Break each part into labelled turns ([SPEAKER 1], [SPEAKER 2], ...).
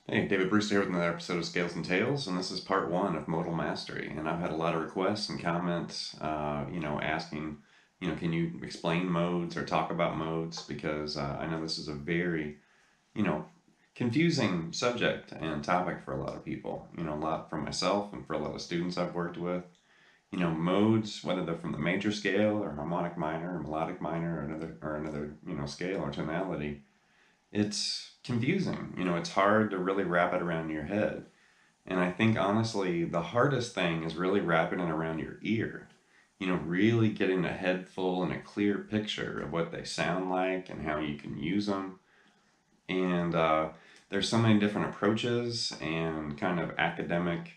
[SPEAKER 1] Hey, David Brewster here with another episode of Scales and Tales, and this is part one of Modal Mastery. And I've had a lot of requests and comments, asking, can you explain modes or talk about modes? Because I know this is a very, you know, confusing subject and topic for a lot of people. A lot for myself and for a lot of students I've worked with. Modes, whether they're from the major scale or harmonic minor or melodic minor or another scale or tonality, it's confusing. It's hard to really wrap it around your head. And I think honestly, the hardest thing is really wrapping it around your ear. Really getting a head full and a clear picture of what they sound like and how you can use them. And there's so many different approaches and kind of academic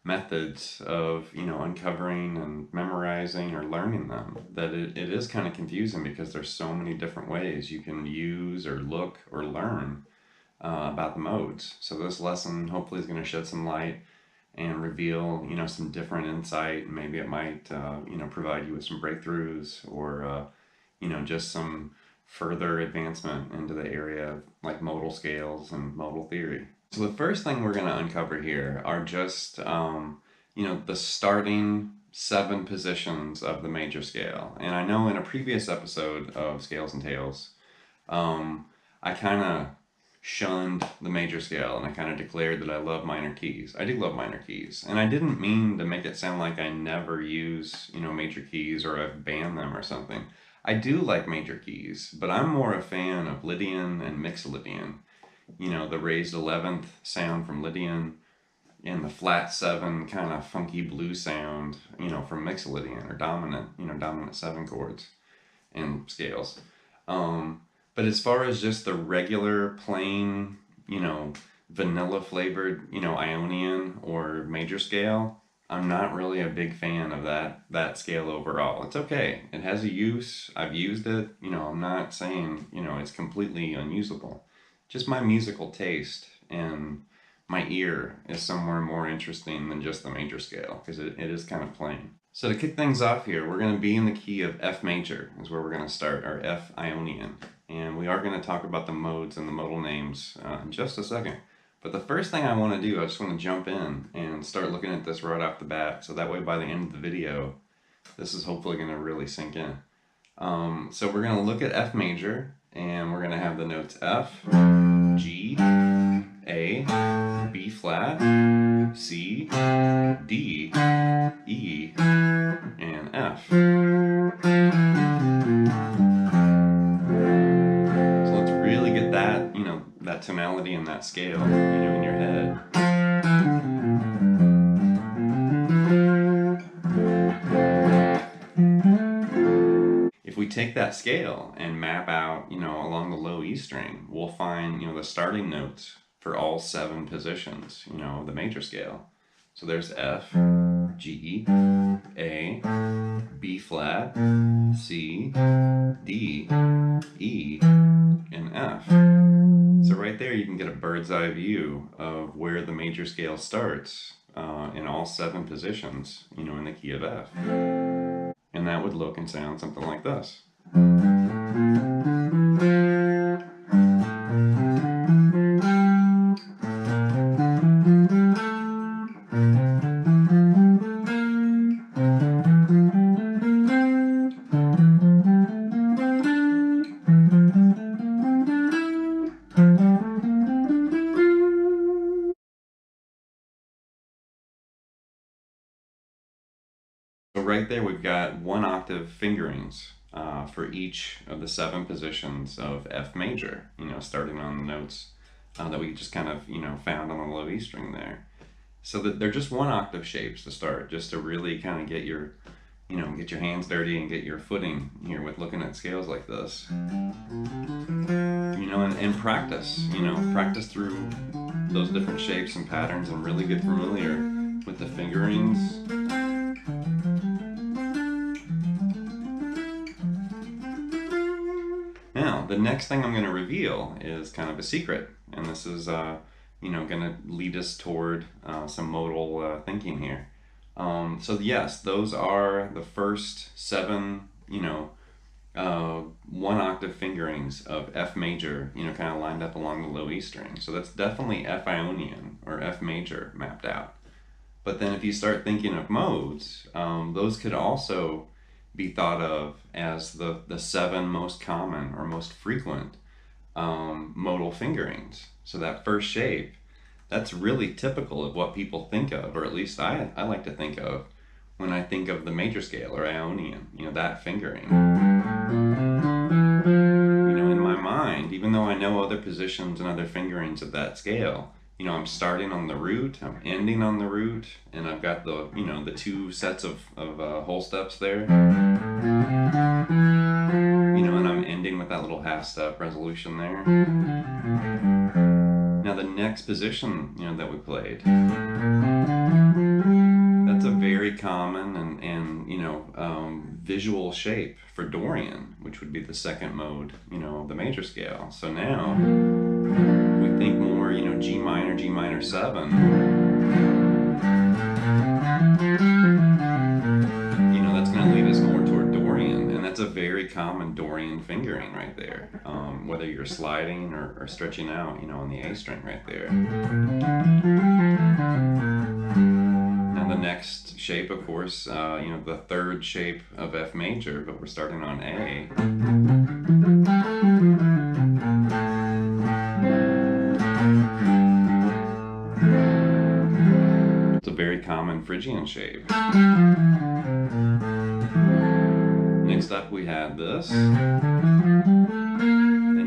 [SPEAKER 1] methods of uncovering and memorizing or learning them that it is kind of confusing because there's so many different ways you can use or look or learn about the modes. So this lesson hopefully is going to shed some light and reveal some different insight. Maybe it might provide you with some breakthroughs or just some further advancement into the area of like modal scales and modal theory. So the first thing we're going to uncover here are just the starting 7 positions of the major scale. And I know in a previous episode of Scales and Tales, I kind of shunned the major scale and I kind of declared that I love minor keys. I do love minor keys, and I didn't mean to make it sound like I never use major keys or I've banned them or something. I do like major keys, but I'm more a fan of Lydian and Mixolydian. The raised 11th sound from Lydian and the flat 7 kind of funky blue sound from Mixolydian, or dominant 7 chords and scales. But as far as just the regular plain, vanilla flavored, Ionian or major scale, I'm not really a big fan of that scale overall. It's okay. It has a use. I've used it. I'm not saying, it's completely unusable. Just my musical taste and my ear is somewhere more interesting than just the major scale because it is kind of plain. So to kick things off here, we're going to be in the key of F major is where we're going to start, or F Ionian. And we are going to talk about the modes and the modal names in just a second. But the first thing I want to do, I just want to jump in and start looking at this right off the bat. So that way by the end of the video, this is hopefully going to really sink in. So we're going to look at F major, and we're going to have the notes F, G, A, B flat, C, D, E, and F. So let's really get that, that tonality and that scale, in your head. If we take that scale and map out, along the low E string, we'll find, the starting notes for all 7 positions, the major scale. So there's F, G, A, B flat, C, D, E, and F. So right there you can get a bird's eye view of where the major scale starts in all 7 positions, in the key of F. And that would look and sound something like this. So right there we've got 1-octave fingerings for each of the 7 positions of F major, starting on the notes that we just kind of, found on the low E string there. So that they're just 1-octave shapes to start, just to really kind of get your, get your hands dirty and get your footing here with looking at scales like this. And practice, practice through those different shapes and patterns and really get familiar with the fingerings. Now, the next thing I'm going to reveal is kind of a secret, and this is, going to lead us toward some modal thinking here. So yes, those are the first 7, one octave fingerings of F major, kind of lined up along the low E string. So that's definitely F Ionian or F major mapped out. But then if you start thinking of modes, those could also be thought of as the seven most common or most frequent modal fingerings. So that first shape, that's really typical of what people think of, or at least I like to think of when I think of the major scale or Ionian, that fingering. In my mind, even though I know other positions and other fingerings of that scale, I'm starting on the root, I'm ending on the root, and I've got the two sets of whole steps there. And I'm ending with that little half step resolution there. Now the next position, that we played, that's a very common and visual shape for Dorian, which would be the second mode, of the major scale. So now, if we think more, G minor 7, that's going to lead us more toward Dorian, and that's a very common Dorian fingering right there, whether you're sliding or stretching out, on the A string right there. Now the next shape, of course, the third shape of F major, but we're starting on A. It's a very common Phrygian shape. Next up we had this, and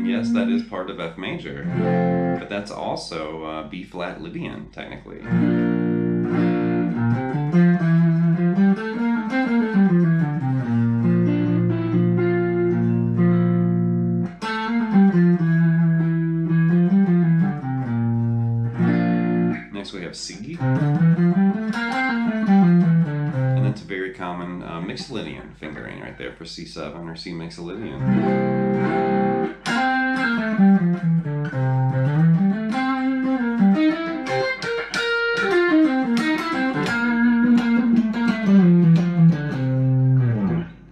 [SPEAKER 1] yes, that is part of F major, but that's also B flat Lydian, technically. Next we have C, and that's a very common Mixolydian fingering right there for C7 or C Mixolydian.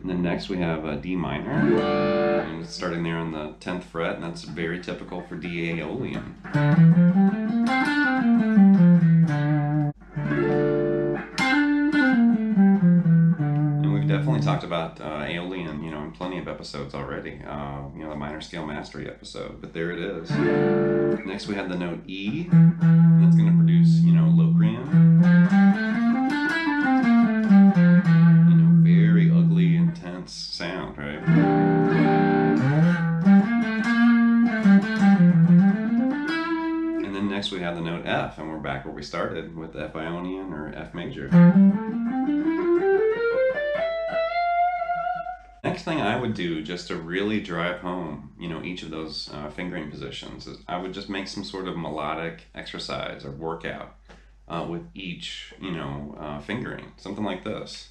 [SPEAKER 1] And then next we have D minor, and it's starting there on the 10th fret, and that's very typical for D Aeolian. Definitely talked about Aeolian, in plenty of episodes already. The minor scale mastery episode, but there it is. Next we have the note E, and that's going to produce, Locrian. Very ugly, intense sound, right? And then next we have the note F, and we're back where we started with F Ionian or F major. Next thing I would do, just to really drive home, each of those fingering positions, is I would just make some sort of melodic exercise or workout with each, fingering, something like this.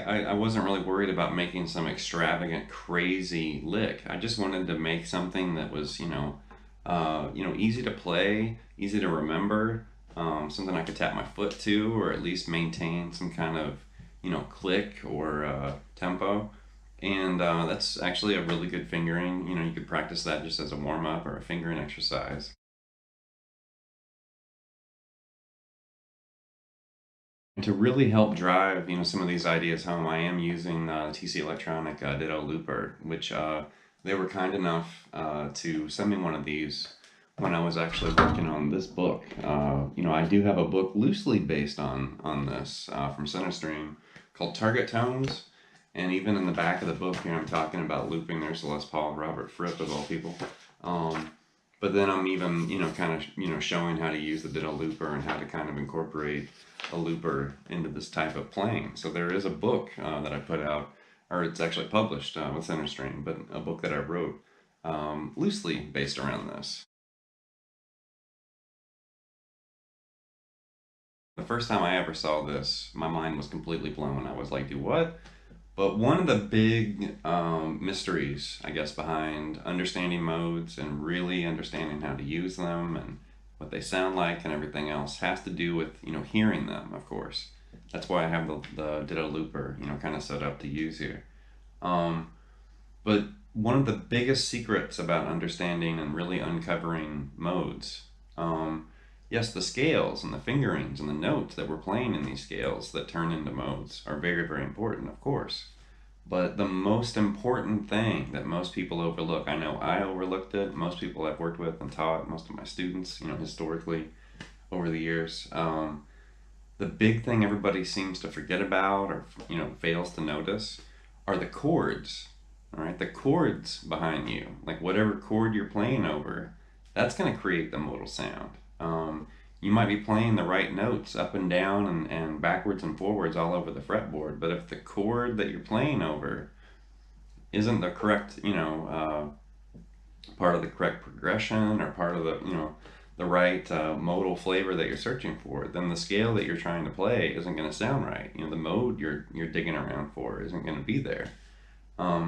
[SPEAKER 1] I wasn't really worried about making some extravagant, crazy lick. I just wanted to make something that was, easy to play, easy to remember, something I could tap my foot to, or at least maintain some kind of, click or tempo. And that's actually a really good fingering. You could practice that just as a warm-up or a fingering exercise. And to really help drive, some of these ideas home, I am using TC Electronic Ditto Looper, which they were kind enough to send me one of these when I was actually working on this book. I do have a book loosely based on this from Centerstream called Target Tones, and even in the back of the book here, I'm talking about looping. There's Les Paul, Robert Fripp of all people. But then I'm even, kind of, showing how to use the Ditto Looper and how to kind of incorporate a looper into this type of playing. So there is a book that I put out, or it's actually published with Centerstream, but a book that I wrote loosely based around this. The first time I ever saw this, my mind was completely blown. I was like, do what? But one of the big mysteries, I guess, behind understanding modes and really understanding how to use them and what they sound like and everything else has to do with, hearing them, of course. That's why I have the ditto looper, kind of set up to use here. Um, but one of the biggest secrets about understanding and really uncovering modes, yes, the scales and the fingerings and the notes that we're playing in these scales that turn into modes are very, very important, of course. But the most important thing that most people overlook, I know I overlooked it, most people I've worked with and taught, most of my students, historically over the years, the big thing everybody seems to forget about or, fails to notice are the chords. All right, the chords behind you, like whatever chord you're playing over, that's going to create the modal sound. You might be playing the right notes up and down and backwards and forwards all over the fretboard, but if the chord that you're playing over isn't the correct, part of the correct progression or part of the right modal flavor that you're searching for, then the scale that you're trying to play isn't going to sound right. The mode you're digging around for isn't going to be there.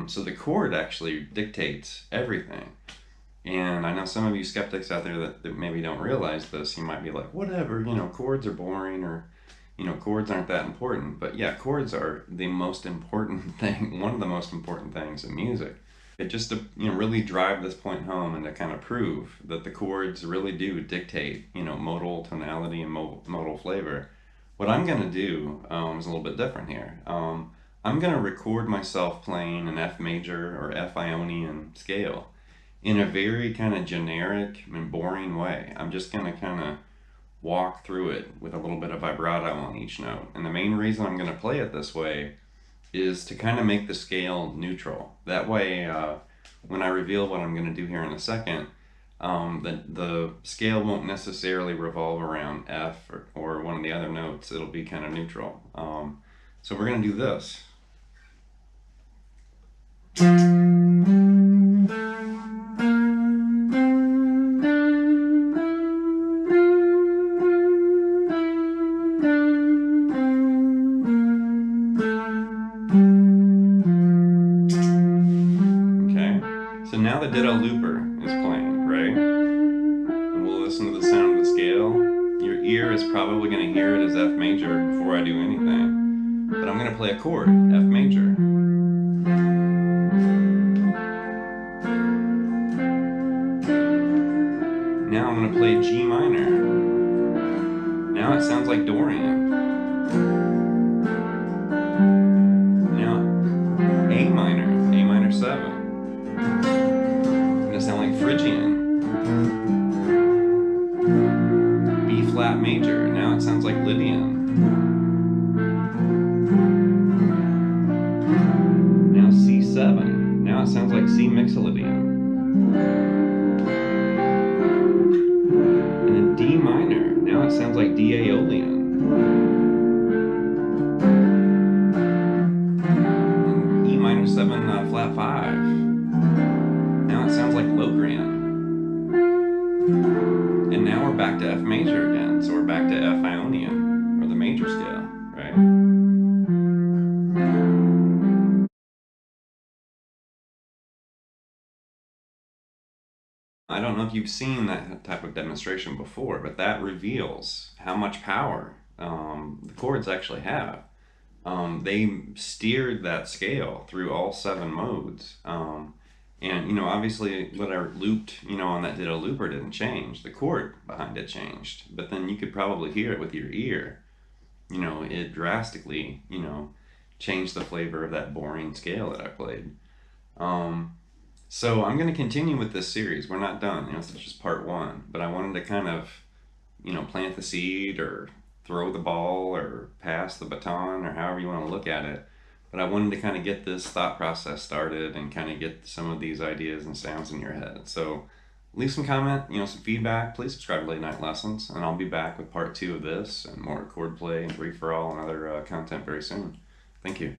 [SPEAKER 1] So the chord actually dictates everything. And I know some of you skeptics out there that maybe don't realize this. You might be like, whatever, chords are boring, or, chords aren't that important. But yeah, chords are the most important thing, one of the most important things in music. It just to, really drive this point home and to kind of prove that the chords really do dictate, modal tonality and modal flavor. What I'm going to do is a little bit different here. I'm going to record myself playing an F major or F Ionian scale in a very kind of generic and boring way. I'm just going to kind of walk through it with a little bit of vibrato on each note. And the main reason I'm going to play it this way is to kind of make the scale neutral. That way, when I reveal what I'm going to do here in a second, the scale won't necessarily revolve around F or one of the other notes. It'll be kind of neutral. So we're going to do this. So now the ditto looper is playing, right? And we'll listen to the sound of the scale. Your ear is probably going to hear it as F major before I do anything. But I'm going to play a chord, F major. Now I'm going to play G minor. Now it sounds like Dorian. Now A minor 7. Sound like Phrygian. B flat major, now it sounds like Lydian. Now C7, now it sounds like C Mixolydian. And then D minor, now it sounds like D Aeolian. And E minor 7 flat 5. Now it sounds like Locrian. And now we're back to F major again, so we're back to F Ionian, or the major scale, right? I don't know if you've seen that type of demonstration before, but that reveals how much power the chords actually have. They steered that scale through all 7 modes. And, obviously what I looped, on that ditto looper didn't change. The chord behind it changed. But then you could probably hear it with your ear. It drastically, changed the flavor of that boring scale that I played. So I'm going to continue with this series. We're not done. This is just part 1. But I wanted to kind of, plant the seed or throw the ball or pass the baton or however you want to look at it. But I wanted to kind of get this thought process started and kind of get some of these ideas and sounds in your head. So leave some comment, some feedback. Please subscribe to Late Night Lessons, and I'll be back with part 2 of this and more chord play and free for all and other content very soon. Thank you.